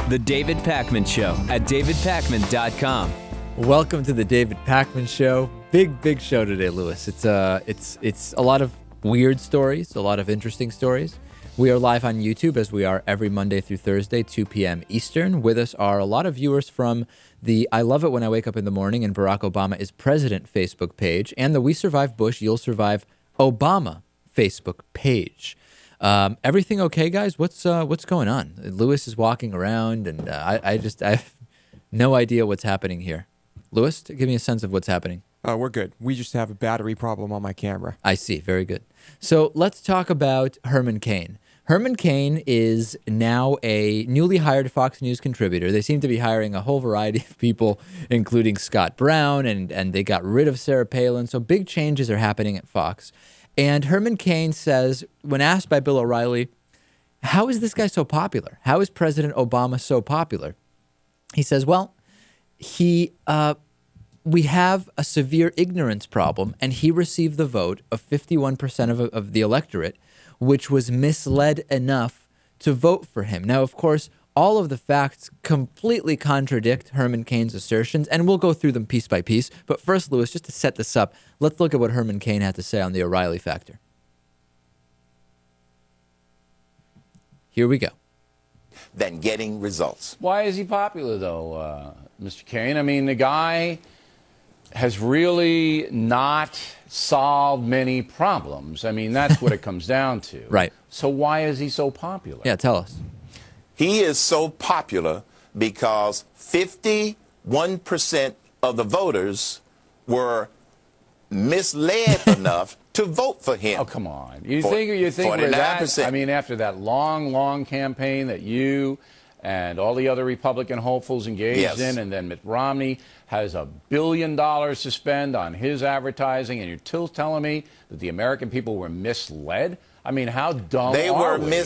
The David Pakman Show at davidpakman.com. Welcome to the David Pakman Show. Big show today, Lewis. It's a lot of weird stories, a lot of interesting stories. We are live on YouTube as we are every Monday through Thursday, 2 p.m. Eastern. With us are a lot of viewers from the I Love It When I Wake Up in the Morning and Barack Obama is President Facebook page and the We Survive Bush, You'll Survive Obama Facebook page. Everything okay, guys? What's going on? Lewis is walking around, and I have no idea what's happening here. Lewis, give me a sense of what's happening. We're good. We just have a battery problem on my camera. I see. Very good. So let's talk about Herman Cain. Herman Cain is now a newly hired Fox News contributor. They seem to be hiring a whole variety of people, including Scott Brown, and they got rid of Sarah Palin. So big changes are happening at Fox. And Herman Cain says, when asked by Bill O'Reilly, how is this guy so popular? How is President Obama so popular? He says, well, we have a severe ignorance problem, and he received the vote of 51% of the electorate, which was misled enough to vote for him. Now, of course, all of the facts completely contradict Herman Cain's assertions, and we'll go through them piece by piece. But first, Lewis, just to set this up, let's look at what Herman Cain had to say on the O'Reilly factor. Here we go. Than getting results. Why is he popular, though, Mr. Cain? I mean, the guy has really not solved many problems. I mean, that's what it comes down to. Right. So why is he so popular? Yeah, tell us. He is so popular because 51% of the voters were misled enough to vote for him. Oh, come on. You think we're that? 49%. I mean, after that long campaign that you and all the other Republican hopefuls engaged in, and then Mitt Romney has $1 billion to spend on his advertising, and you're still telling me that the American people were misled? I mean, how dumb They are were we?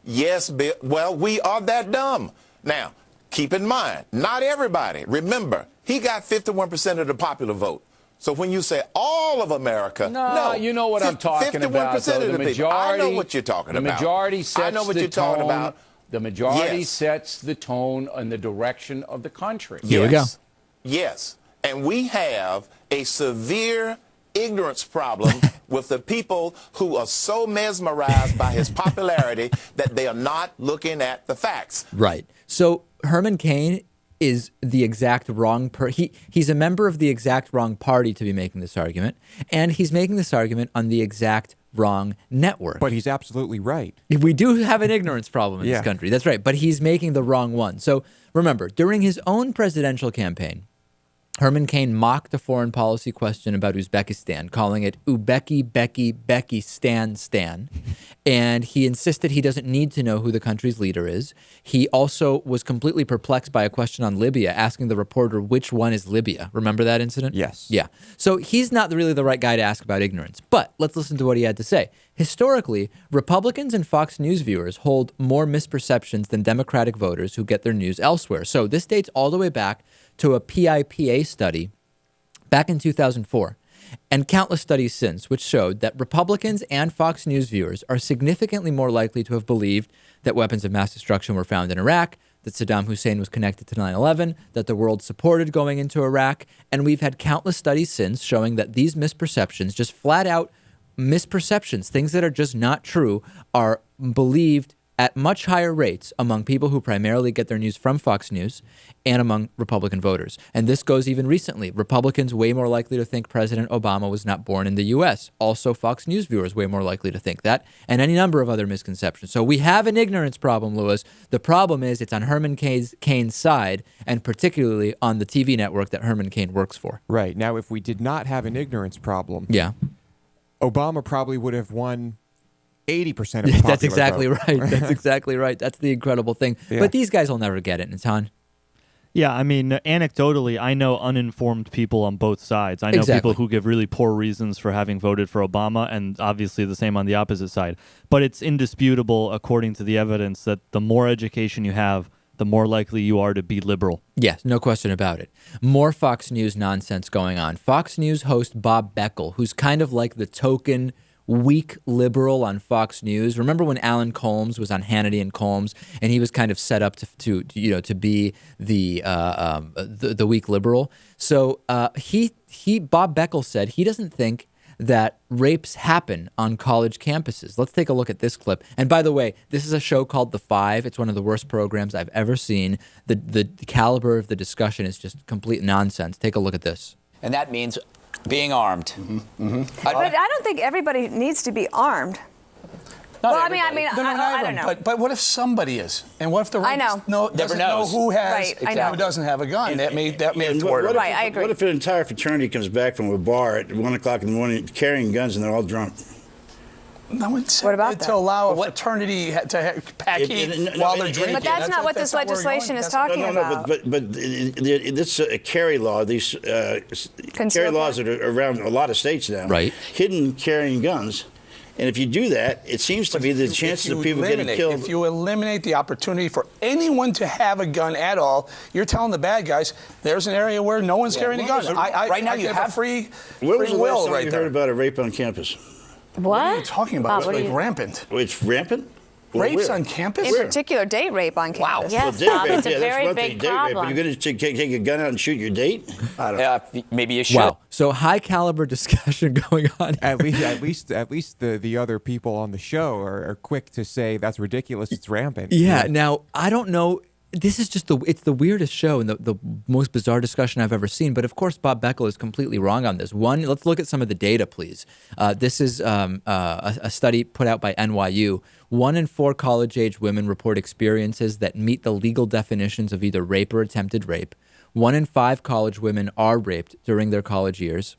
Yes, Bill. Well, we are that dumb. Now, keep in mind, not everybody. Remember, he got 51% of the popular vote. So when you say all of America, no, you know what I'm talking about. 51% of the people. I know what you're talking about. The majority sets I know what the you're tone. talking about. The majority Yes. sets the tone and the direction of the country. Here we go. Yes. And we have a severe ignorance problem with the people who are so mesmerized by his popularity that they are not looking at the facts. Right. So Herman Cain is the exact wrong he's a member of the exact wrong party to be making this argument, and he's making this argument on the exact wrong network. But he's absolutely right. We do have an ignorance problem in this country. That's right. But he's making the wrong one. So remember, during his own presidential campaign, Herman Cain mocked a foreign policy question about Uzbekistan, calling it Becky Stan. And he insisted he doesn't need to know who the country's leader is. He also was completely perplexed by a question on Libya, asking the reporter, which one is Libya? Remember that incident? Yes. Yeah. So he's not really the right guy to ask about ignorance. But let's listen to what he had to say. Historically, Republicans and Fox News viewers hold more misperceptions than Democratic voters who get their news elsewhere. So this dates all the way back to a PIPA study back in 2004 and countless studies since, which showed that Republicans and Fox News viewers are significantly more likely to have believed that weapons of mass destruction were found in Iraq, that Saddam Hussein was connected to 9/11, that the world supported going into Iraq. And we've had countless studies since showing that these misperceptions, just flat out misperceptions, things that are just not true, are believed at much higher rates among people who primarily get their news from Fox News and among Republican voters. And this goes even recently. Republicans way more likely to think President Obama was not born in the U.S. Also, Fox News viewers way more likely to think that, and any number of other misconceptions. So we have an ignorance problem, Lewis. The problem is it's on Herman Cain's side, and particularly on the TV network that Herman Cain works for. Right. Now, if we did not have an ignorance problem, Obama probably would have won 80% of the popular That's exactly vote. right. That's exactly right. That's the incredible thing. Yeah. But these guys will never get it, Natan. Yeah, I mean, anecdotally, I know uninformed people on both sides. I know people who give really poor reasons for having voted for Obama, and obviously the same on the opposite side. But it's indisputable, according to the evidence, that the more education you have, the more likely you are to be liberal. Yes, no question about it. More Fox News nonsense going on. Fox News host Bob Beckel, who's kind of like the token weak liberal on Fox News. Remember when Alan Colmes was on Hannity and Colmes, and he was kind of set up to be the weak liberal. So Bob Beckel said he doesn't think that rapes happen on college campuses. Let's take a look at this clip. And by the way, this is a show called The Five. It's one of the worst programs I've ever seen. The caliber of the discussion is just complete nonsense. Take a look at this. And that means being armed. But I don't think everybody needs to be armed. Not well, everybody. I don't know. But what if somebody is? And what if the rapist doesn't know who has, who doesn't have a gun? That may thwart it. Right, I agree. What if an entire fraternity comes back from a bar at 1 o'clock in the morning carrying guns and they're all drunk? What about that? To allow a fraternity to pack heat while they're drinking. But that's not what this legislation is talking about. But this carry law, these carry laws that are around a lot of states now, right? Hidden carrying guns. And if you do that, it seems to be the chances of people getting killed. If you eliminate the opportunity for anyone to have a gun at all, you're telling the bad guys, there's an area where no one's carrying a gun. Right now you have free When was the last time right you there. heard about a rape on campus? What are you talking about? It's like rampant. It's rampant? Rapes on campus? In particular, date rape on campus. Wow. Yes, Well, Bob, it's a that's very one big thing, date rape. problem. But you're going to take a gun out and shoot your date? I don't know. Maybe you should. Wow. So high caliber discussion going on. At least the other people on the show are quick to say that's ridiculous. It's rampant. Yeah. Now I don't know. This is just it's the weirdest show and the most bizarre discussion I've ever seen. But of course, Bob Beckel is completely wrong on this. One, let's look at some of the data, please. This is a study put out by NYU. 1 in 4 college-age women report experiences that meet the legal definitions of either rape or attempted rape. 1 in 5 college women are raped during their college years.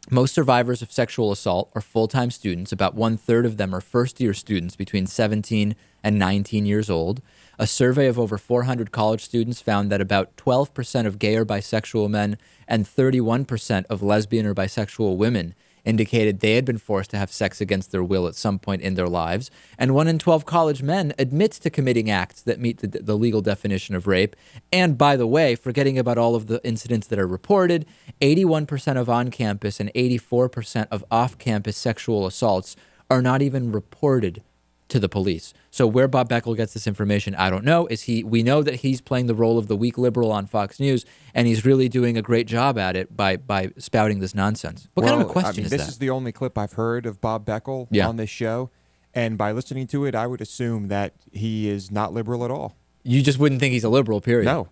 Most survivors of sexual assault are full-time students. About 1/3 of them are first-year students between 17 and 19 years old. A survey of over 400 college students found that about 12% of gay or bisexual men and 31% of lesbian or bisexual women indicated they had been forced to have sex against their will at some point in their lives. And 1 in 12 college men admits to committing acts that meet the legal definition of rape. And by the way, forgetting about all of the incidents that are reported, 81% of on-campus and 84% of off-campus sexual assaults are not even reported to the police. So where Bob Beckel gets this information, I don't know. We know that he's playing the role of the weak liberal on Fox News, and he's really doing a great job at it by spouting this nonsense. What kind of a question is that? This is the only clip I've heard of Bob Beckel on this show, and by listening to it, I would assume that he is not liberal at all. You just wouldn't think he's a liberal, period. No.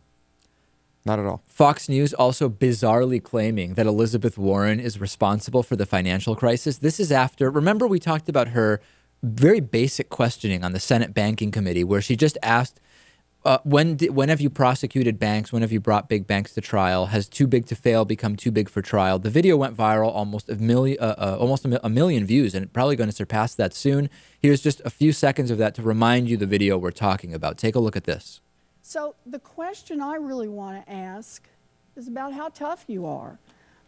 Not at all. Fox News also bizarrely claiming that Elizabeth Warren is responsible for the financial crisis. This is after, remember we talked about her very basic questioning on the Senate Banking Committee, where she just asked, when have you prosecuted banks? When have you brought big banks to trial? Has too big to fail become too big for trial? The video went viral, almost a million views, and probably going to surpass that soon. Here's just a few seconds of that to remind you the video we're talking about. Take a look at this. So the question I really want to ask is about how tough you are,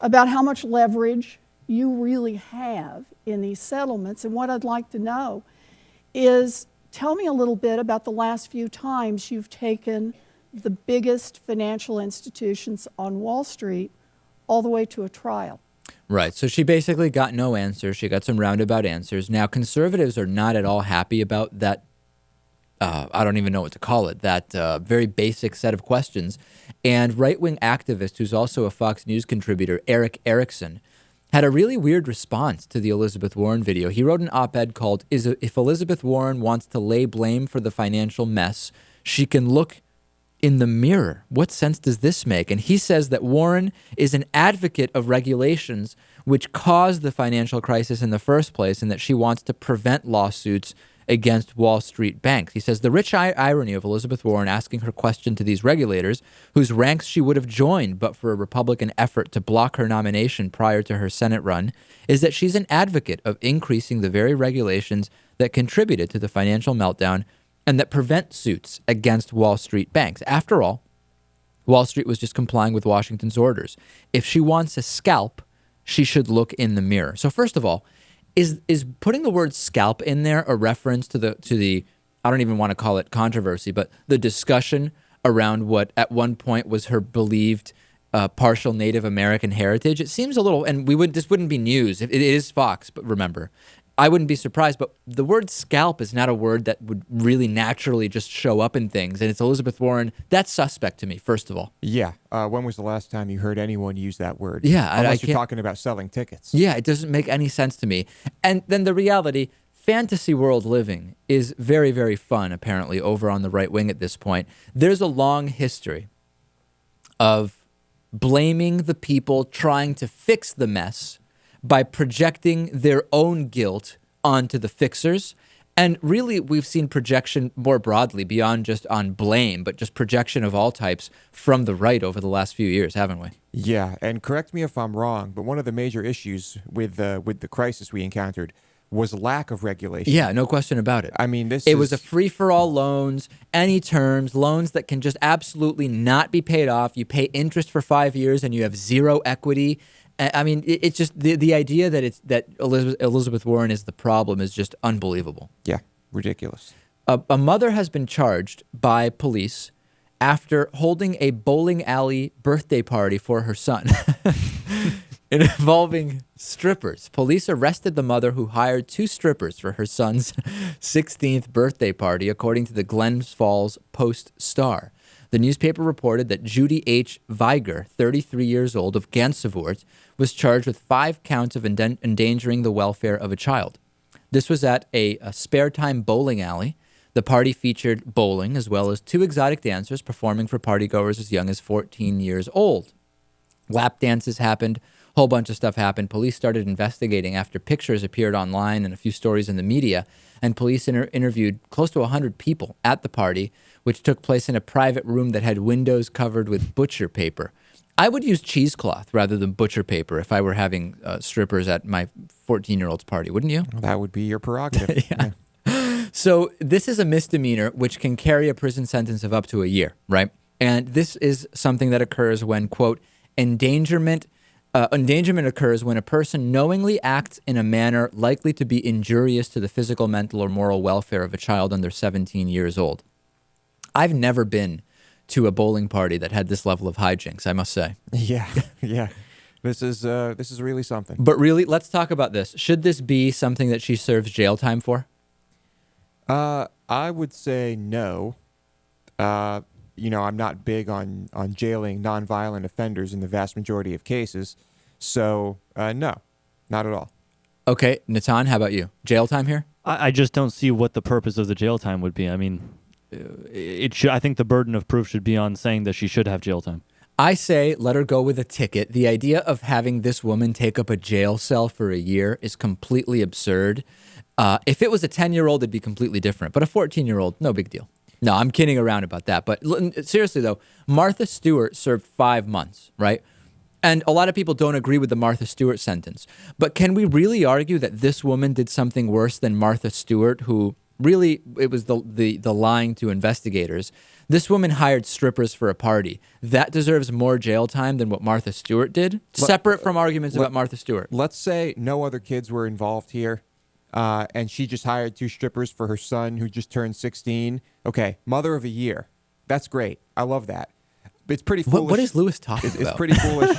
about how much leverage you really have in these settlements. And what I'd like to know is, tell me a little bit about the last few times you've taken the biggest financial institutions on Wall Street all the way to a trial. Right. So she basically got no answer. She got some roundabout answers. Now, conservatives are not at all happy about that. I don't even know what to call it, that very basic set of questions. And right-wing activist, who's also a Fox News contributor, Eric Erickson, had a really weird response to the Elizabeth Warren video. He wrote an op-ed called, If Elizabeth Warren wants to lay blame for the financial mess, she can look in the mirror. What sense does this make? And he says that Warren is an advocate of regulations which caused the financial crisis in the first place, and that she wants to prevent lawsuits against Wall Street banks. He says the rich irony of Elizabeth Warren asking her question to these regulators, whose ranks she would have joined but for a Republican effort to block her nomination prior to her Senate run, is that she's an advocate of increasing the very regulations that contributed to the financial meltdown and that prevent suits against Wall Street banks. After all, Wall Street was just complying with Washington's orders. If she wants a scalp, she should look in the mirror. So first of all, is putting the word scalp in there a reference to the I don't even want to call it controversy, but the discussion around what at one point was her believed partial Native American heritage? It seems a little, and this wouldn't be news. It is Fox, but remember, I wouldn't be surprised, but the word scalp is not a word that would really naturally just show up in things. And it's Elizabeth Warren. That's suspect to me, first of all. Yeah. When was the last time you heard anyone use that word? Yeah. Unless you're talking about selling tickets. Yeah, it doesn't make any sense to me. And then the reality, fantasy world living is very, very fun, apparently, over on the right wing at this point. There's a long history of blaming the people trying to fix the mess by projecting their own guilt onto the fixers. And really, we've seen projection more broadly beyond just on blame, but just projection of all types from the right over the last few years, haven't we? Yeah, and correct me if I'm wrong, but one of the major issues with the crisis we encountered was lack of regulation. Yeah, no question about it. I mean, it was a free-for-all loans, any terms, loans that can just absolutely not be paid off. You pay interest for 5 years and you have zero equity. I mean, it's just the idea that Elizabeth Warren is the problem is just unbelievable. Yeah, ridiculous. A mother has been charged by police after holding a bowling alley birthday party for her son involving strippers. Police arrested the mother who hired 2 strippers for her son's 16th birthday party, according to the Glens Falls Post-Star. The newspaper reported that Judy H. Viger, 33 years old, of Gansevoort, was charged with 5 counts of endangering the welfare of a child. This was at a spare time bowling alley. The party featured bowling as well as 2 exotic dancers performing for partygoers as young as 14 years old. Lap dances happened. A whole bunch of stuff happened. Police started investigating after pictures appeared online and a few stories in the media. And police interviewed close to 100 people at the party, which took place in a private room that had windows covered with butcher paper. I would use cheesecloth rather than butcher paper if I were having strippers at my 14-year-old's party, wouldn't you? Well, that would be your prerogative. Yeah. So this is a misdemeanor which can carry a prison sentence of up to a year, right? And this is something that occurs when, quote, endangerment occurs when a person knowingly acts in a manner likely to be injurious to the physical, mental, or moral welfare of a child under 17 years old. I've never been to a bowling party that had this level of hijinks, I must say. Yeah, yeah. This is really something. But really, let's talk about this. Should this be something that she serves jail time for? I would say no. I'm not big on jailing nonviolent offenders in the vast majority of cases. So, no, not at all. Okay, Natan, how about you? Jail time here? I just don't see what the purpose of the jail time would be. I mean, I think the burden of proof should be on saying that she should have jail time. I say let her go with a ticket. The idea of having this woman take up a jail cell for a year is completely absurd. If it was a 10-year-old, it'd be completely different. But a 14-year-old, no big deal. No, I'm kidding around about that. But seriously, though, Martha Stewart served 5 months, right? And a lot of people don't agree with the Martha Stewart sentence. But can we really argue that this woman did something worse than Martha Stewart, who really, it was the lying to investigators? This woman hired strippers for a party. That deserves more jail time than what Martha Stewart did, separate from arguments about Martha Stewart. Let's say no other kids were involved here, and she just hired 2 strippers for her son who just turned 16. Okay, mother of a year. That's great. I love that. It's pretty foolish. What is Lewis talking about? It's pretty foolish.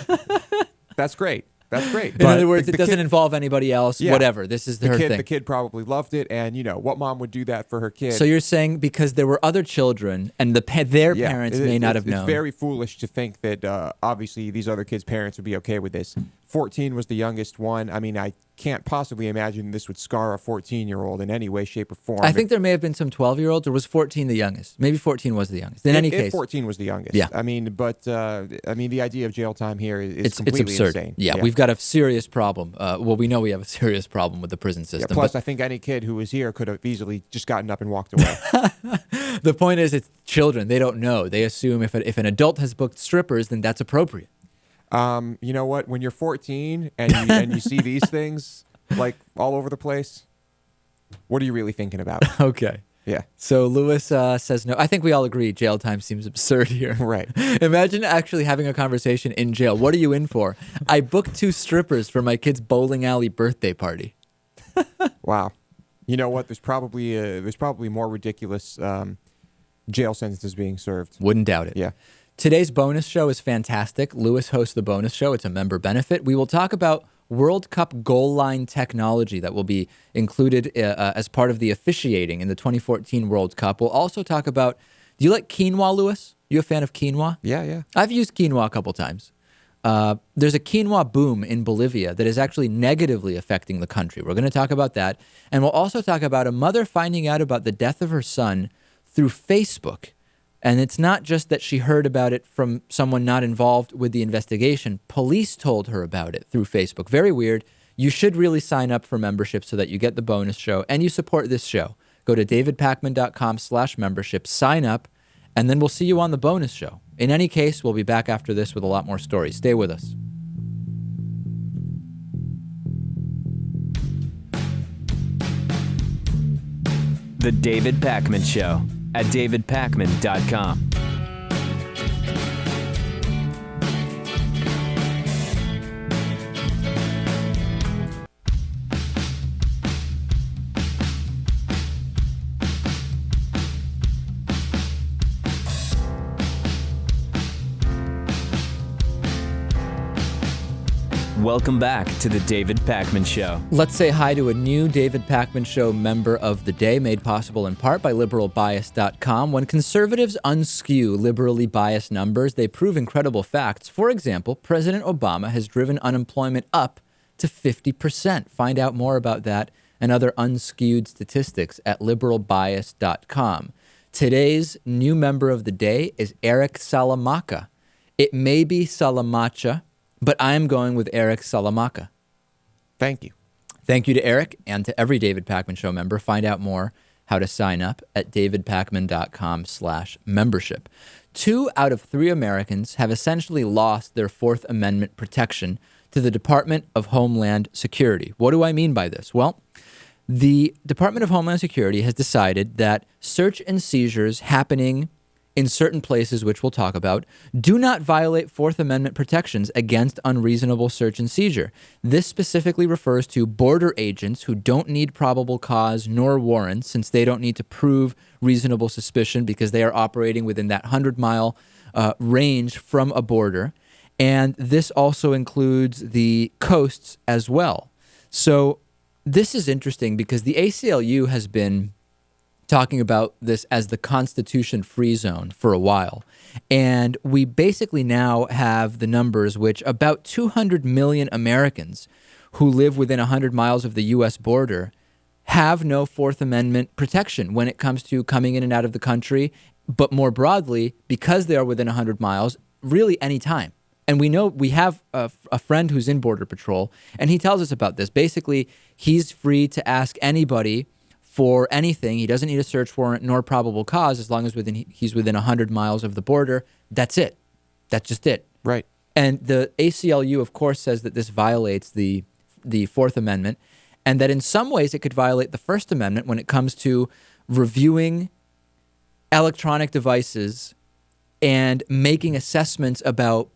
That's great. That's great. In other words, it doesn't involve anybody else, whatever. This is her thing. The kid probably loved it, and, what mom would do that for her kid? So you're saying because there were other children, and their parents may not have known. It's very foolish to think that, obviously, these other kids' parents would be okay with this. 14 was the youngest one. I mean, I can't possibly imagine this would scar a 14-year-old in any way, shape, or form. I think there may have been some 12-year-olds, or was 14 the youngest? Maybe 14 was the youngest. In any case, 14 was the youngest. Yeah. I mean, but the idea of jail time here is completely it's absurd. Insane. Yeah, we've got a serious problem. Well, we know we have a serious problem with the prison system. Yeah, plus, I think any kid who was here could have easily just gotten up and walked away. The point is, it's children. They don't know. They assume if an adult has booked strippers, then that's appropriate. You know what? When you're 14 and you see these things like all over the place, what are you really thinking about? Okay. Yeah. So Lewis says no. I think we all agree jail time seems absurd here. Right. Imagine actually having a conversation in jail. What are you in for? I booked 2 strippers for my kid's bowling alley birthday party. Wow. You know what? There's probably more ridiculous jail sentences being served. Wouldn't doubt it. Yeah. Today's bonus show is fantastic. Lewis hosts the bonus show. It's a member benefit. We will talk about World Cup goal line technology that will be included as part of the officiating in the 2014 World Cup. We'll also talk about, do you like quinoa, Lewis? You a fan of quinoa? Yeah. I've used quinoa a couple times. There's a quinoa boom in Bolivia that is actually negatively affecting the country. We're going to talk about that. And we'll also talk about a mother finding out about the death of her son through Facebook. And it's not just that she heard about it from someone not involved with the investigation. Police told her about it through Facebook. Very weird. You should really sign up for membership so that you get the bonus show and you support this show. Go to davidpakman.com/membership, sign up, and then we'll see you on the bonus show. In any case, we'll be back after this with a lot more stories. Stay with us. The David Pakman Show at davidpakman.com. Welcome back to the David Pakman Show. Let's say hi to a new David Pakman Show member of the day, made possible in part by liberalbias.com. When conservatives unskew liberally biased numbers, they prove incredible facts. For example, President Obama has driven unemployment up to 50%. Find out more about that and other unskewed statistics at liberalbias.com. Today's new member of the day is Eric Salamaca. It may be Salamacha, but I'm going with Eric Salamaca. Thank you. Thank you to Eric and to every David Pakman Show member. Find out more how to sign up at davidpakman.com/membership. 2 out of 3 Americans have essentially lost their Fourth Amendment protection to the Department of Homeland Security. What do I mean by this? Well, the Department of Homeland Security has decided that search and seizures happening in certain places, which we'll talk about, do not violate Fourth Amendment protections against unreasonable search and seizure. This specifically refers to border agents who don't need probable cause nor warrants, since they don't need to prove reasonable suspicion because they are operating within that 100-mile range from a border. And this also includes the coasts as well. So this is interesting because the ACLU has been talking about this as the Constitution-free zone for a while. And we basically now have the numbers which about 200 million Americans who live within 100 miles of the U.S. border have no Fourth Amendment protection when it comes to coming in and out of the country, but more broadly, because they are within 100 miles, really any time. And we know we have a friend who's in Border Patrol, and he tells us about this. Basically, he's free to ask anybody for anything. He doesn't need a search warrant nor probable cause as long as he's within 100 miles of the border. That's it. That's just it. Right. And the ACLU, of course, says that this violates the Fourth Amendment and that in some ways it could violate the First Amendment when it comes to reviewing electronic devices and making assessments about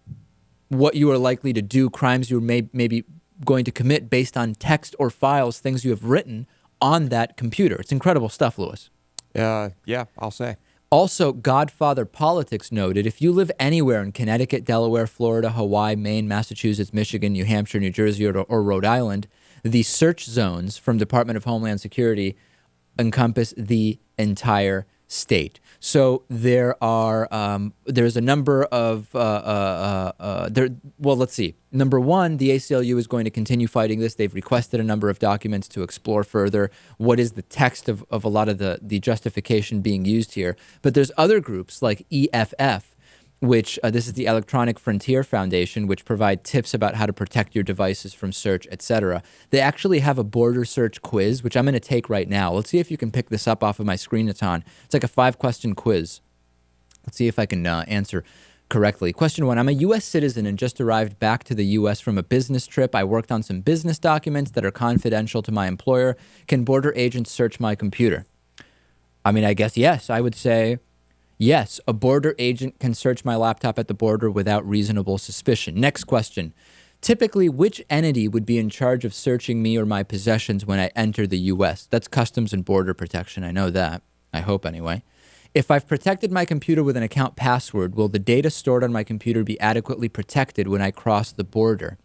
what you are likely to do, crimes you may be going to commit based on text or files, things you have written on that computer. It's incredible stuff, Lewis. Yeah, I'll say. Also, Godfather Politics noted, if you live anywhere in Connecticut, Delaware, Florida, Hawaii, Maine, Massachusetts, Michigan, New Hampshire, New Jersey, or Rhode Island, the search zones from Department of Homeland Security encompass the entire state. So there's a number of, well, let's see. Number one, the ACLU is going to continue fighting this. They've requested a number of documents to explore further what is the text of a lot of the justification being used here. But there's other groups like EFF, which this is the Electronic Frontier Foundation, which provide tips about how to protect your devices from search, etc. They actually have a border search quiz, which I'm going to take right now. Let's see if you can pick this up off of my screen it's on. It's like a 5-question quiz. Let's see if I can answer correctly. Question 1, I'm a U.S. citizen and just arrived back to the U.S. from a business trip. I worked on some business documents that are confidential to my employer. Can border agents search my computer? I mean, I guess yes. I would say yes, a border agent can search my laptop at the border without reasonable suspicion. Next question. Typically, which entity would be in charge of searching me or my possessions when I enter the U.S.? That's Customs and Border Protection. I know that. I hope anyway. If I've protected my computer with an account password, will the data stored on my computer be adequately protected when I cross the border?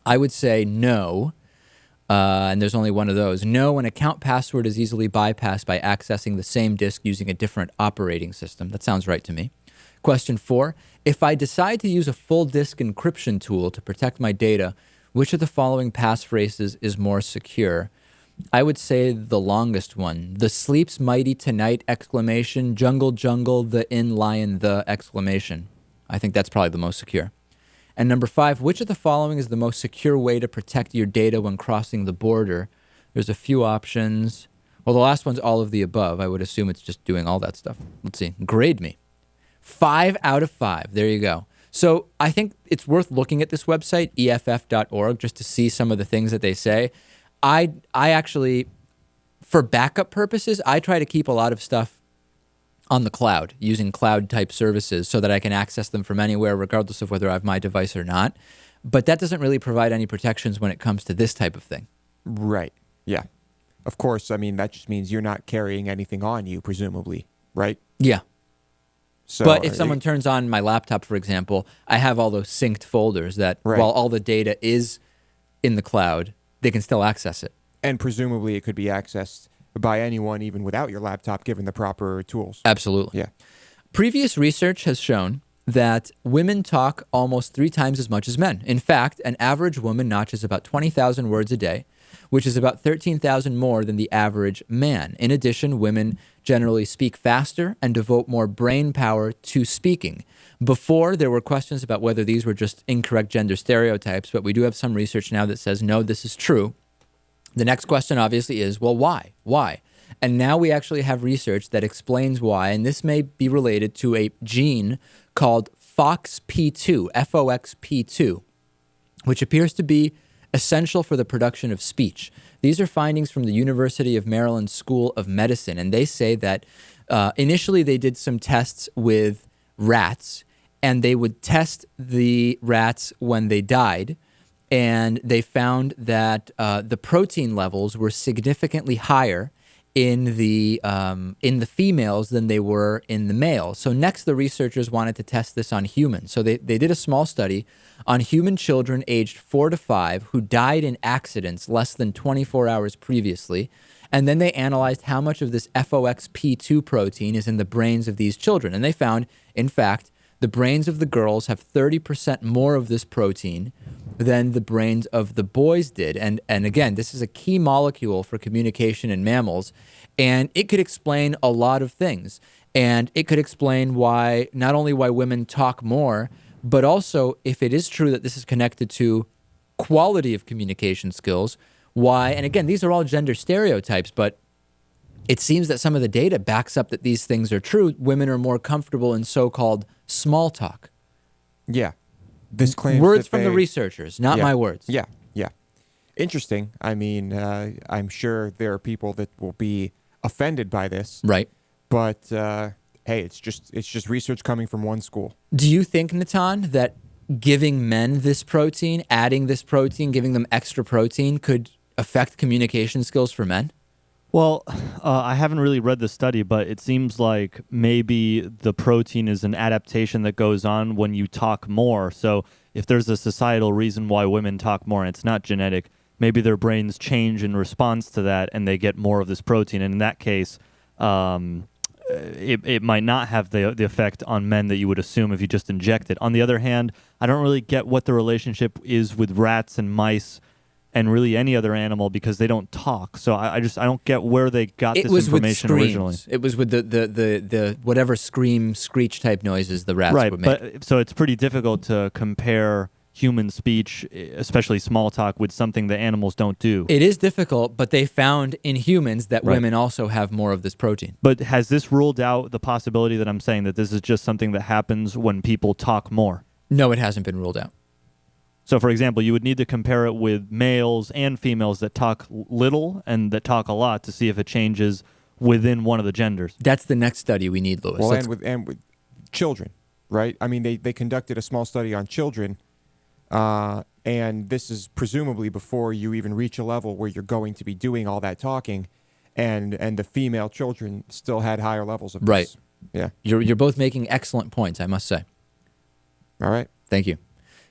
I would say no. And there's only one of those. No, an account password is easily bypassed by accessing the same disk using a different operating system. That sounds right to me. Question 4. If I decide to use a full disk encryption tool to protect my data, which of the following passphrases is more secure? I would say the longest one. The sleeps mighty tonight, exclamation, jungle, jungle, the in lion, the exclamation. I think that's probably the most secure. And number 5, which of the following is the most secure way to protect your data when crossing the border? There's a few options. Well, the last one's all of the above. I would assume it's just doing all that stuff. Let's see. Grade me. 5 out of 5. There you go. So I think it's worth looking at this website, EFF.org, just to see some of the things that they say. I actually, for backup purposes, I try to keep a lot of stuff on the cloud, using cloud-type services so that I can access them from anywhere, regardless of whether I have my device or not. But that doesn't really provide any protections when it comes to this type of thing. Right. Yeah. Of course, I mean, that just means you're not carrying anything on you, presumably, right? Yeah. So, but if someone turns on my laptop, for example, I have all those synced folders that while all the data is in the cloud, they can still access it. And presumably it could be accessed by anyone, even without your laptop, given the proper tools. Absolutely. Yeah. Previous research has shown that women talk almost 3 times as much as men. In fact, an average woman notches about 20,000 words a day, which is about 13,000 more than the average man. In addition, women generally speak faster and devote more brain power to speaking. Before, there were questions about whether these were just incorrect gender stereotypes, but we do have some research now that says, no, this is true. The next question obviously is, well, why? Why? And now we actually have research that explains why, and this may be related to a gene called FOXP2, F-O-X-P2, which appears to be essential for the production of speech. These are findings from the University of Maryland School of Medicine, and they say that initially they did some tests with rats, and they would test the rats when they died, and they found that the protein levels were significantly higher in the females than they were in the males. So next, the researchers wanted to test this on humans. So they did a small study on human children aged 4 to 5 who died in accidents less than 24 hours previously. And then they analyzed how much of this FOXP2 protein is in the brains of these children. And they found, in fact, the brains of the girls have 30% more of this protein than the brains of the boys did. And again, this is a key molecule for communication in mammals, and it could explain a lot of things. And it could explain why, not only why women talk more, but also if it is true that this is connected to quality of communication skills, why, and again, these are all gender stereotypes, but it seems that some of the data backs up that these things are true. Women are more comfortable in so-called small talk. Yeah. This claims words from the researchers, not my words. Yeah, yeah. Interesting. I mean, I'm sure there are people that will be offended by this. Right. But hey, it's just research coming from one school. Do you think, Natan, that giving men this protein, adding this protein, giving them extra protein could affect communication skills for men? Well, I haven't really read the study, but it seems like maybe the protein is an adaptation that goes on when you talk more. So if there's a societal reason why women talk more and it's not genetic, maybe their brains change in response to that and they get more of this protein. And in that case, it might not have the effect on men that you would assume if you just inject it. On the other hand, I don't really get what the relationship is with rats and mice and really any other animal because they don't talk. So I don't get where they got this information originally. It was with the whatever screech type noises the rats would make. But so it's pretty difficult to compare human speech, especially small talk, with something that animals don't do. It is difficult, but they found in humans that women also have more of this protein. But has this ruled out the possibility that I'm saying that this is just something that happens when people talk more? No, it hasn't been ruled out. So, for example, you would need to compare it with males and females that talk little and that talk a lot to see if it changes within one of the genders. That's the next study we need, Louis. Well, and with children, right? I mean, they conducted a small study on children, and this is presumably before you even reach a level where you're going to be doing all that talking, and the female children still had higher levels of this. Right. Yeah. You're both making excellent points, I must say. All right. Thank you.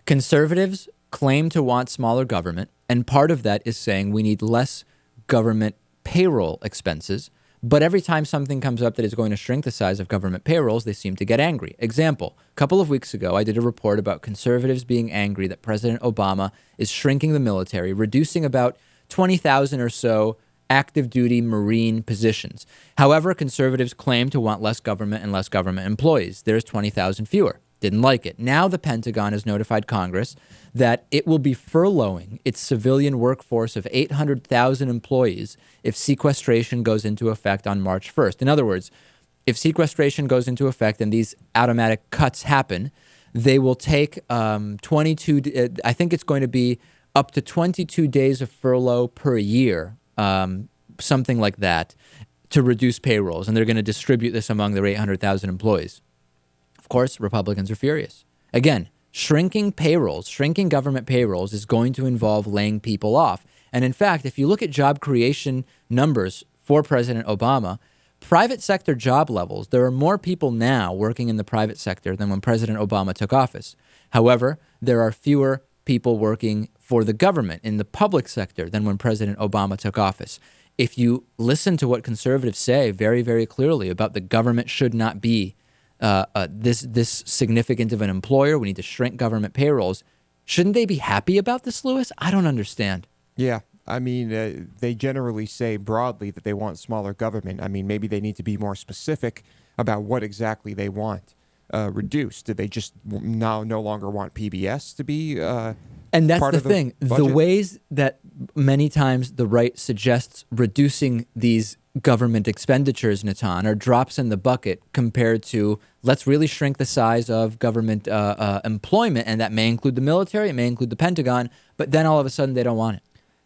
Conservatives claim to want smaller government, and part of that is saying we need less government payroll expenses. But every time something comes up that is going to shrink the size of government payrolls, they seem to get angry. Example, a couple of weeks ago, I did a report about conservatives being angry that President Obama is shrinking the military, reducing about 20,000 or so active duty Marine positions. However, conservatives claim to want less government and less government employees. There's 20,000 fewer. Didn't like it. Now the Pentagon has notified Congress that it will be furloughing its civilian workforce of 800,000 employees if sequestration goes into effect on March 1st. In other words, if sequestration goes into effect and these automatic cuts happen, they will take 22, I think it's going to be up to 22 days of furlough per year, something like that, to reduce payrolls. And they're going to distribute this among their 800,000 employees. Of course, Republicans are furious. Again, shrinking payrolls, shrinking government payrolls is going to involve laying people off. And in fact, if you look at job creation numbers for President Obama, private sector job levels, there are more people now working in the private sector than when President Obama took office. However, there are fewer people working for the government in the public sector than when President Obama took office. If you listen to what conservatives say very, very clearly about the government should not be this significant of an employer, we need to shrink government payrolls, shouldn't they be happy about this, Lewis? I don't understand. Yeah. I mean, they generally say broadly that they want smaller government. I mean, maybe they need to be more specific about what exactly they want reduced. Do they just now no longer want PBS to be and that's part the of thing. The ways that many times the right suggests reducing these government expenditures, Natan, are drops in the bucket compared to let's really shrink the size of government employment, and that may include the military, it may include the Pentagon, but then all of a sudden they don't want it.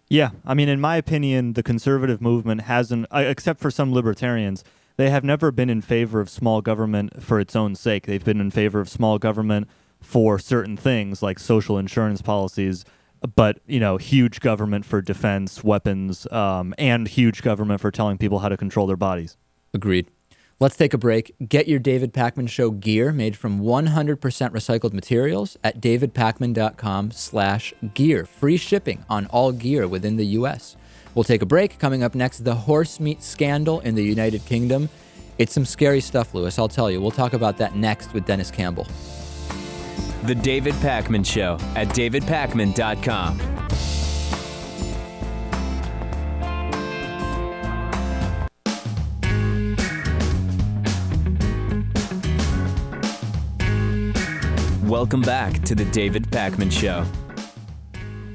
Yeah, I mean, in my opinion, the conservative movement hasn't, except for some libertarians, they have never been in favor of small government for its own sake. They've been in favor of small government for certain things like social insurance policies, but, you know, huge government for defense, weapons, and huge government for telling people how to control their bodies. Agreed. Let's take a break. Get your David Pakman Show gear made from 100% recycled materials at davidpakman.com/gear. Free shipping on all gear within the U.S. We'll take a break. Coming up next, the horse meat scandal in the United Kingdom. It's some scary stuff, Lewis, I'll tell you. We'll talk about that next with Dennis Campbell. The David Pakman Show at davidpakman.com. Welcome back to the David Pakman Show.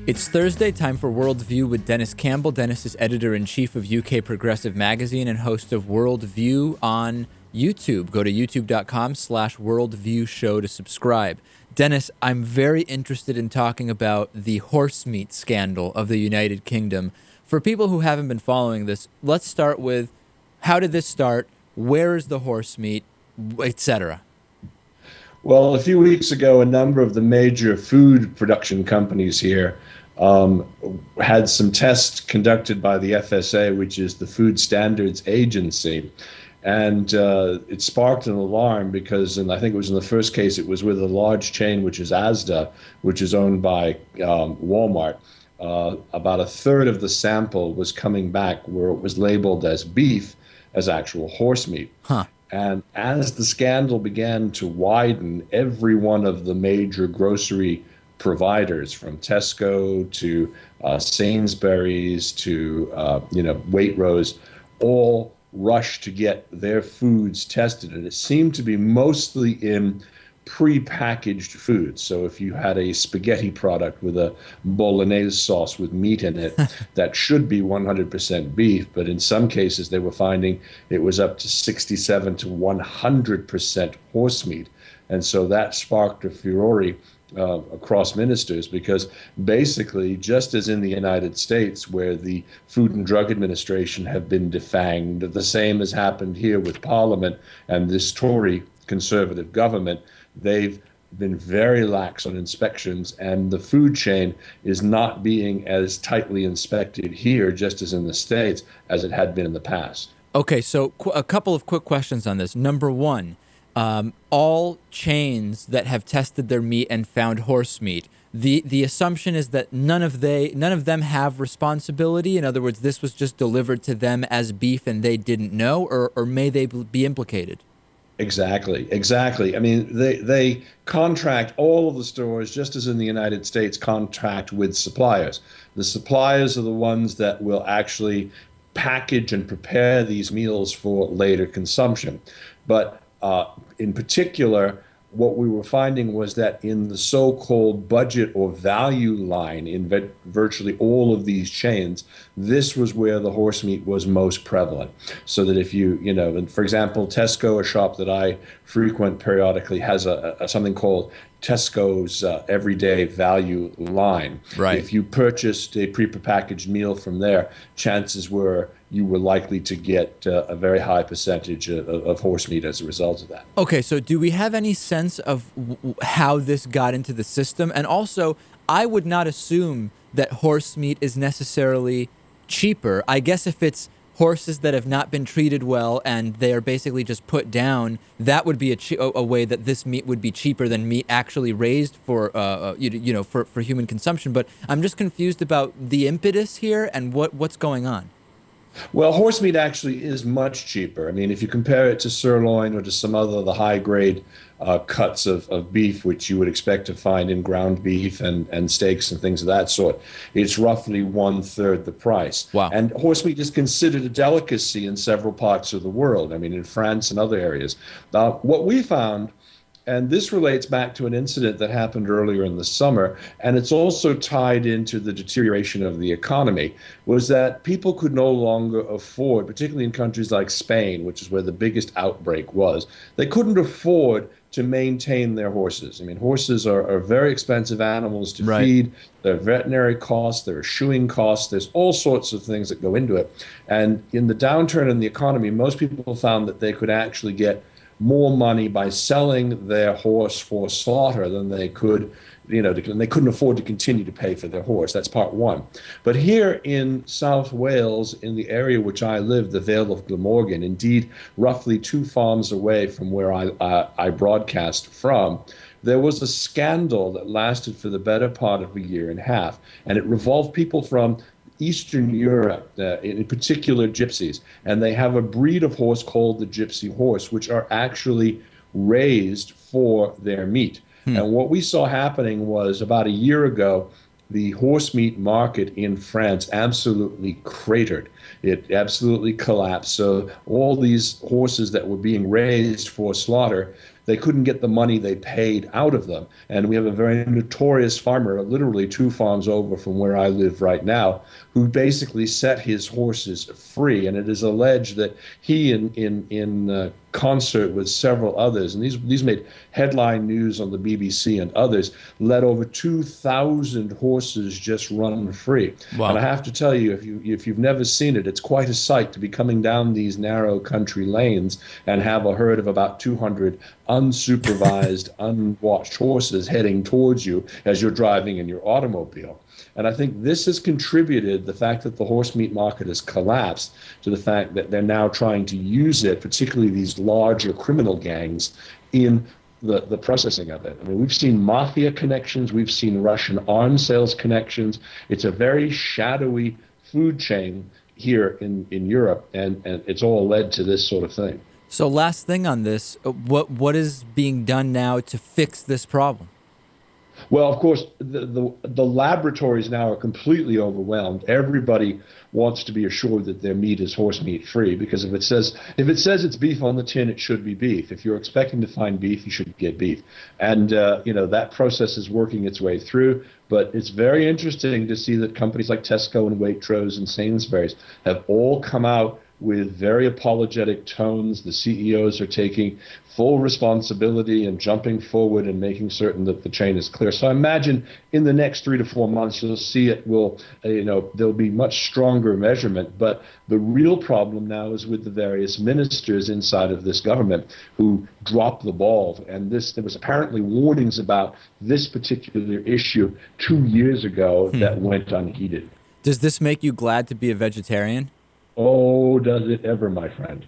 It's Thursday, time for Worldview with Dennis Campbell. Dennis is editor-in-chief of UK Progressive Magazine and host of Worldview on YouTube. Go to youtube.com/Worldview Show to subscribe. Dennis, I'm very interested in talking about the horse meat scandal of the United Kingdom. For people who haven't been following this, let's start with how did this start? Where is the horse meat, etc.? Well, a few weeks ago, a number of the major food production companies here had some tests conducted by the FSA, which is the Food Standards Agency. And it sparked an alarm because, and I think it was in the first case, it was with a large chain, which is Asda, which is owned by Walmart. About a third of the sample was coming back where it was labeled as beef, as actual horse meat. Huh. And as the scandal began to widen, every one of the major grocery providers, from Tesco to Sainsbury's to Waitrose, all rushed to get their foods tested. And it seemed to be mostly in pre-packaged foods. So if you had a spaghetti product with a bolognese sauce with meat in it, that should be 100% beef. But in some cases, they were finding it was up to 67 to 100% horse meat. And so that sparked a furore across ministers, because basically, just as in the United States, where the Food and Drug Administration have been defanged, the same has happened here with Parliament and this Tory conservative government. They've been very lax on inspections, and the food chain is not being as tightly inspected here, just as in the States, as it had been in the past. Okay, so a couple of quick questions on this. Number one, all chains that have tested their meat and found horse meat, the assumption is that none of them have responsibility. In other words, this was just delivered to them as beef and they didn't know, or may they be implicated? Exactly. I mean, they contract, all of the stores, just as in the United States, contract with suppliers. The suppliers are the ones that will actually package and prepare these meals for later consumption. But in particular, what we were finding was that in the so-called budget or value line in virtually all of these chains, this was where the horse meat was most prevalent. So that if and for example, Tesco, a shop that I frequent periodically, has a something called Tesco's everyday value line. Right. If you purchased a pre-packaged meal from there, chances were you were likely to get a very high percentage of horse meat as a result of that. Okay, so do we have any sense of how this got into the system? And also, I would not assume that horse meat is necessarily cheaper. I guess if it's horses that have not been treated well and they are basically just put down, that would be a way that this meat would be cheaper than meat actually raised for for human consumption. But I'm just confused about the impetus here and what's going on. Well, horse meat actually is much cheaper. I mean, if you compare it to sirloin or to some other the high-grade cuts of beef, which you would expect to find in ground beef and steaks and things of that sort, it's roughly 1/3 the price. Wow. And horse meat is considered a delicacy in several parts of the world. I mean, in France and other areas. What we found, and this relates back to an incident that happened earlier in the summer, and it's also tied into the deterioration of the economy, was that people could no longer afford, particularly in countries like Spain, which is where the biggest outbreak was, they couldn't afford to maintain their horses. I mean, horses are very expensive animals to feed. There are veterinary costs, there are shoeing costs, there's all sorts of things that go into it. And in the downturn in the economy, most people found that they could actually get more money by selling their horse for slaughter than they could, and they couldn't afford to continue to pay for their horse. That's part one. But here in South Wales, in the area which I live, the Vale of Glamorgan, indeed roughly 2 farms away from where I broadcast from, there was a scandal that lasted for the better part of a year and a half, and it revolved people from Eastern Europe, in particular gypsies, and they have a breed of horse called the gypsy horse, which are actually raised for their meat. And what we saw happening was about a year ago, the horse meat market in France absolutely cratered. It absolutely collapsed. So all these horses that were being raised for slaughter, they couldn't get the money they paid out of them. And we have a very notorious farmer, literally 2 farms over from where I live right now, who basically set his horses free. And it is alleged that he, in concert with several others, and these made headline news on the BBC and others, let over 2,000 horses just run free. Wow. And I have to tell you, if you've never seen it, it's quite a sight to be coming down these narrow country lanes and have a herd of about 200 unsupervised, unwatched horses heading towards you as you're driving in your automobile. And I think this has contributed, the fact that the horse meat market has collapsed, to the fact that they're now trying to use it, particularly these larger criminal gangs, in the processing of it. I mean, we've seen mafia connections, we've seen Russian arms sales connections. It's a very shadowy food chain here in Europe, and it's all led to this sort of thing. So last thing on this, what is being done now to fix this problem? Well, of course, the laboratories now are completely overwhelmed. Everybody wants to be assured that their meat is horse meat free, because if it says it's beef on the tin, it should be beef. If you're expecting to find beef, you should get beef. And that process is working its way through. But it's very interesting to see that companies like Tesco and Waitrose and Sainsbury's have all come out with very apologetic tones. The CEOs are taking full responsibility and jumping forward and making certain that the chain is clear. So I imagine in the next 3 to 4 months, you'll see it will, there'll be much stronger measurement. But the real problem now is with the various ministers inside of this government who dropped the ball. And there was apparently warnings about this particular issue 2 years ago that went unheeded. Does this make you glad to be a vegetarian? Oh, does it ever, my friend.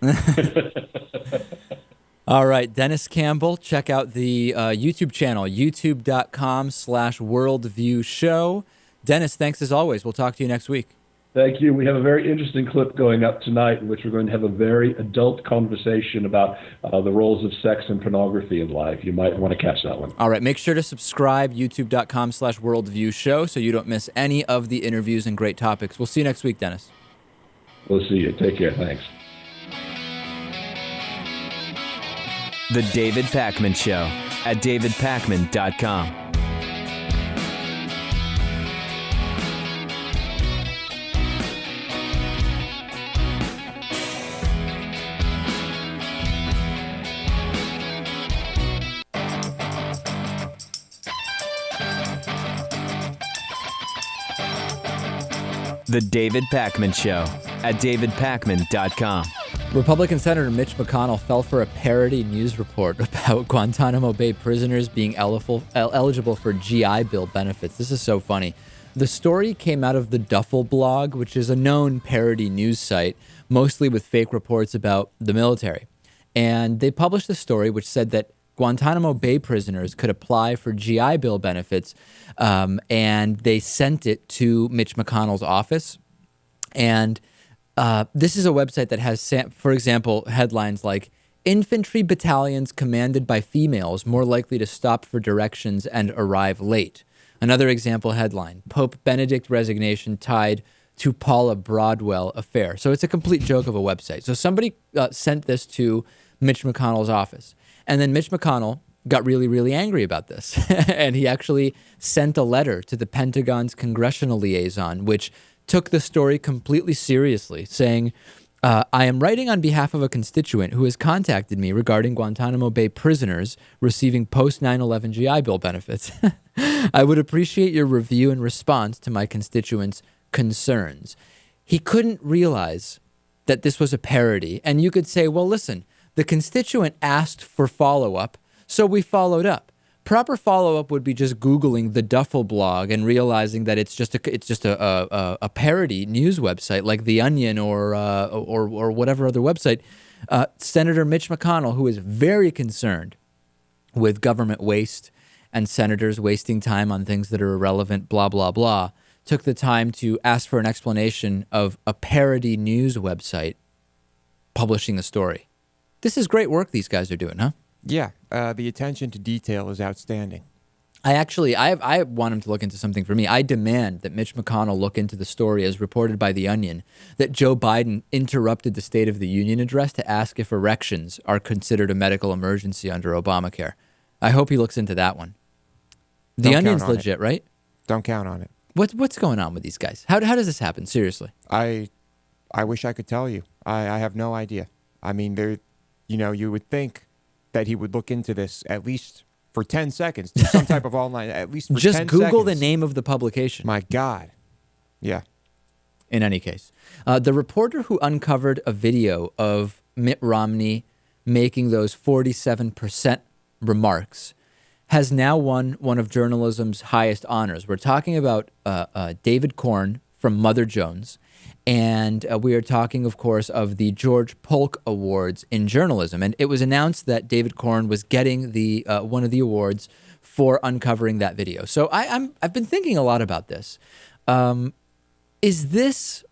All right, Dennis Campbell. Check out the YouTube channel, youtube.com/worldview show. Dennis, thanks as always. We'll talk to you next week. Thank you. We have a very interesting clip going up tonight in which we're going to have a very adult conversation about the roles of sex and pornography in life. You might want to catch that one. All right. Make sure to subscribe, youtube.com/worldview show, so you don't miss any of the interviews and great topics. We'll see you next week, Dennis. We'll see you. Take care. Thanks. The David Pakman Show at davidpakman.com. The David Pakman Show at davidpakman.com. Republican Senator Mitch McConnell fell for a parody news report about Guantanamo Bay prisoners being eligible for GI Bill benefits. This is so funny. The story came out of the Duffel blog, which is a known parody news site, mostly with fake reports about the military. And they published a story which said that Guantanamo Bay prisoners could apply for GI Bill benefits, and they sent it to Mitch McConnell's office. And this is a website that has, for example, headlines like "Infantry battalions commanded by females more likely to stop for directions and arrive late." Another example headline, "Pope Benedict resignation tied to Paula Broadwell affair." So it's a complete joke of a website. So somebody sent this to Mitch McConnell's office. And then Mitch McConnell got really, really angry about this. And he actually sent a letter to the Pentagon's congressional liaison, which took the story completely seriously, saying, "I am writing on behalf of a constituent who has contacted me regarding Guantanamo Bay prisoners receiving post-9/11 GI Bill benefits. I would appreciate your review and response to my constituent's concerns." He couldn't realize that this was a parody. And you could say, well, listen, the constituent asked for follow-up, so we followed up. Proper follow-up would be just Googling the Duffel blog and realizing that it's just a parody news website like The Onion or whatever other website. Senator Mitch McConnell, who is very concerned with government waste and senators wasting time on things that are irrelevant, blah, blah, blah, took the time to ask for an explanation of a parody news website publishing the story. This is great work these guys are doing, huh? Yeah, the attention to detail is outstanding. I want him to look into something for me. I demand that Mitch McConnell look into the story as reported by The Onion that Joe Biden interrupted the State of the Union address to ask if erections are considered a medical emergency under Obamacare. I hope he looks into that one. The Onion's legit, right? Don't count on it. What's going on with these guys? How does this happen? Seriously. I wish I could tell you. I have no idea. I mean, you would think that he would look into this at least for 10 seconds, do some type of online, at least for 10 seconds. Just Google the name of the publication. My God. Yeah. In any case, the reporter who uncovered a video of Mitt Romney making those 47% remarks has now won one of journalism's highest honors. We're talking about David Korn from Mother Jones. And we are talking, of course, of the George Polk Awards in journalism. And it was announced that David Korn was getting the one of the awards for uncovering that video. So I've been thinking a lot about this. Is this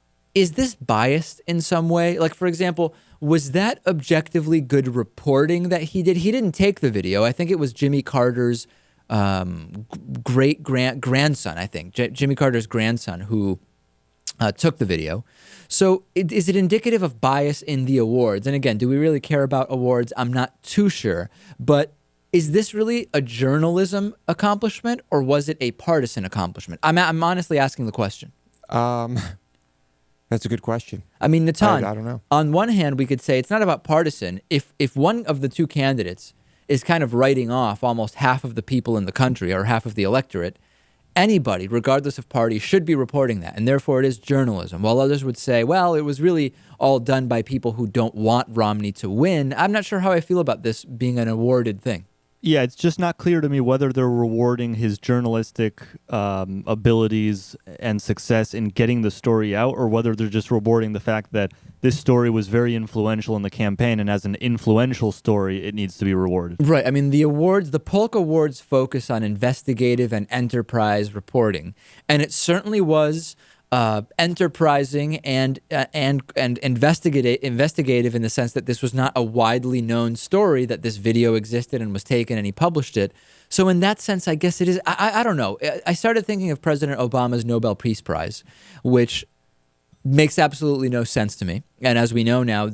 biased in some way? Like, for example, was that objectively good reporting that he did? He didn't take the video. I think it was Jimmy Carter's grandson, I think. Jimmy Carter's grandson who took the video. So is it indicative of bias in the awards? And again, do we really care about awards? I'm not too sure. But is this really a journalism accomplishment or was it a partisan accomplishment? I'm honestly asking the question. That's a good question. I mean, Natan, I don't know. On one hand, we could say it's not about partisan. If one of the two candidates is kind of writing off almost half of the people in the country or half of the electorate, anybody, regardless of party, should be reporting that, and therefore it is journalism. While others would say, well, it was really all done by people who don't want Romney to win, I'm not sure how I feel about this being an awarded thing. Yeah, it's just not clear to me whether they're rewarding his journalistic abilities and success in getting the story out, or whether they're just rewarding the fact that this story was very influential in the campaign, and as an influential story, it needs to be rewarded. Right. I mean, the Polk Awards focus on investigative and enterprise reporting, and it certainly was enterprising and investigative in the sense that this was not a widely known story, that this video existed and was taken and he published it. So in that sense, I guess it is. I don't know. I started thinking of President Obama's Nobel Peace Prize, which makes absolutely no sense to me. And as we know now,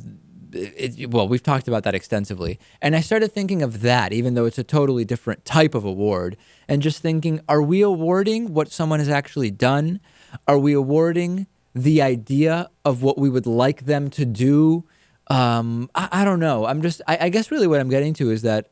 well, we've talked about that extensively. And I started thinking of that, even though it's a totally different type of award, and just thinking, are we awarding what someone has actually done? Are we awarding the idea of what we would like them to do? I don't know. I guess really what I'm getting to is that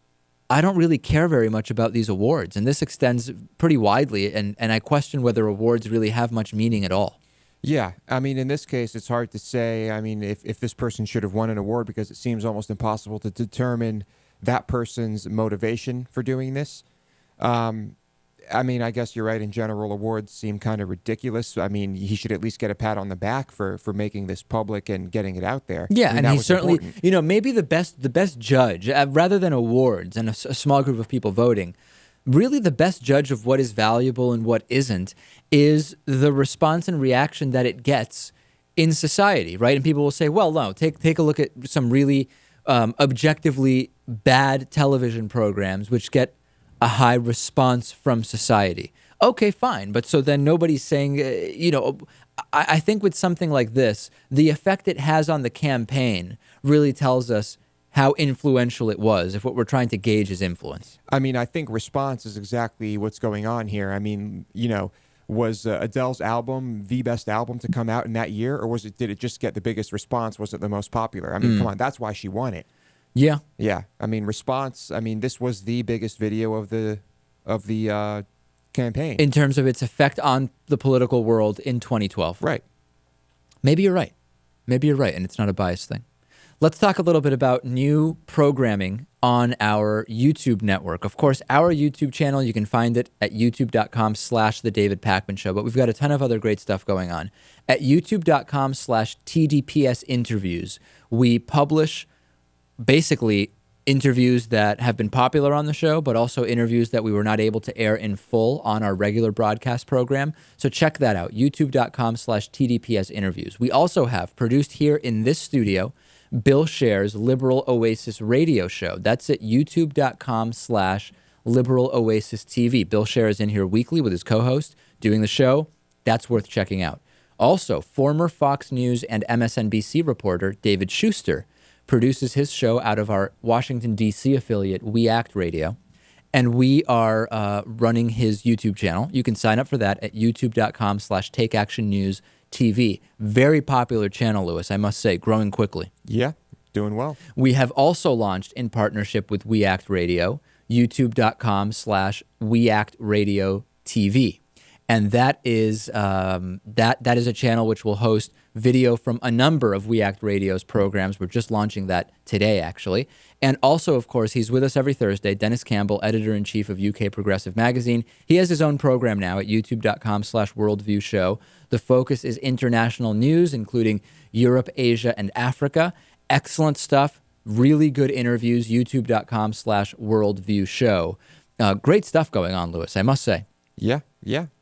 I don't really care very much about these awards. And this extends pretty widely. And I question whether awards really have much meaning at all. Yeah. I mean, in this case, it's hard to say. I mean, if this person should have won an award, because it seems almost impossible to determine that person's motivation for doing this. I mean, I guess you're right. In general, awards seem kind of ridiculous. I mean, he should at least get a pat on the back for making this public and getting it out there. Yeah, I mean, and he's certainly, important. you know, maybe the best judge, rather than awards and a small group of people voting, really the best judge of what is valuable and what isn't is the response and reaction that it gets in society, right? And people will say, well, no, take a look at some really objectively bad television programs which get a high response from society. Okay, fine. But so then nobody's saying, you know, I think with something like this, the effect it has on the campaign really tells us how influential it was, if what we're trying to gauge is influence. I mean, I think response is exactly what's going on here. I mean, you know, was Adele's album the best album to come out in that year, or did it just get the biggest response? Was it the most popular? I mean, come on, that's why she won it. Yeah. Yeah. I mean, response. I mean, this was the biggest video of the campaign in terms of its effect on the political world in 2012. Right. Maybe you're right. Maybe you're right, and it's not a biased thing. Let's talk a little bit about new programming on our YouTube network. Of course, our YouTube channel, you can find it at youtube.com/The David Pakman Show, but we've got a ton of other great stuff going on. At youtube.com/TDPS interviews, we publish basically interviews that have been popular on the show, but also interviews that we were not able to air in full on our regular broadcast program. So check that out, youtube.com/TDPS interviews. We also have, produced here in this studio, Bill Scher's Liberal Oasis radio show. That's at youtube.com/Liberal Oasis TV. Bill Scher is in here weekly with his co-host doing the show. That's worth checking out. Also, former Fox News and MSNBC reporter David Schuster produces his show out of our Washington, D.C. affiliate, We Act Radio. And we are running his YouTube channel. You can sign up for that at youtube.com/TakeActionNewsTV. Very popular channel, Lewis, I must say, growing quickly. Yeah, doing well. We have also launched in partnership with We Act Radio, youtube.com/WeActRadioTV. And that is that is a channel which will host video from a number of We Act Radio's programs. We're just launching that today, actually. And also, of course, he's with us every Thursday, Dennis Campbell, editor-in-chief of UK Progressive Magazine. He has his own program now at youtube.com/Worldview Show. The focus is international news, including Europe, Asia, and Africa. Excellent stuff. Really good interviews, youtube.com/Worldview Show. Great stuff going on, Lewis, I must say. Yeah.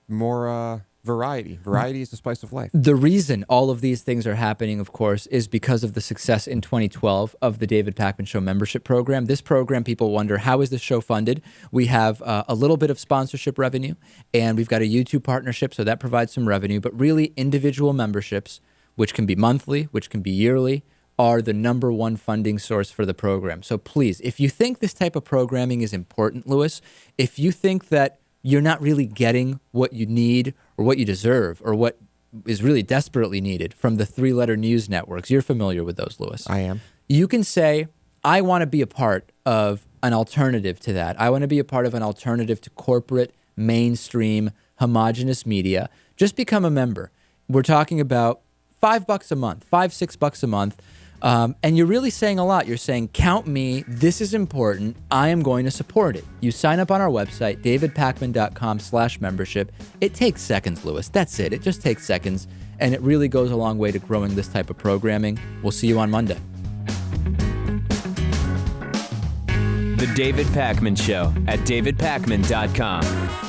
More variety. Variety is the spice of life. The reason all of these things are happening, of course, is because of the success in 2012 of the David Pakman Show membership program. This program, people wonder, how is this show funded? We have a little bit of sponsorship revenue, and we've got a YouTube partnership, so that provides some revenue. But really, individual memberships, which can be monthly, which can be yearly, are the number one funding source for the program. So please, if you think this type of programming is important, Lewis, if you think that you're not really getting what you need or what you deserve or what is really desperately needed from the three-letter news networks. You're familiar with those, Lewis. I am. You can say, I want to be a part of an alternative to that. I want to be a part of an alternative to corporate, mainstream, homogenous media. Just become a member. We're talking about $5 a month, $5-6 a month. And you're really saying a lot. You're saying, count me. This is important. I am going to support it. You sign up on our website, davidpakman.com/membership. It takes seconds, Louis. That's it. It just takes seconds. And it really goes a long way to growing this type of programming. We'll see you on Monday. The David Pakman Show at davidpakman.com.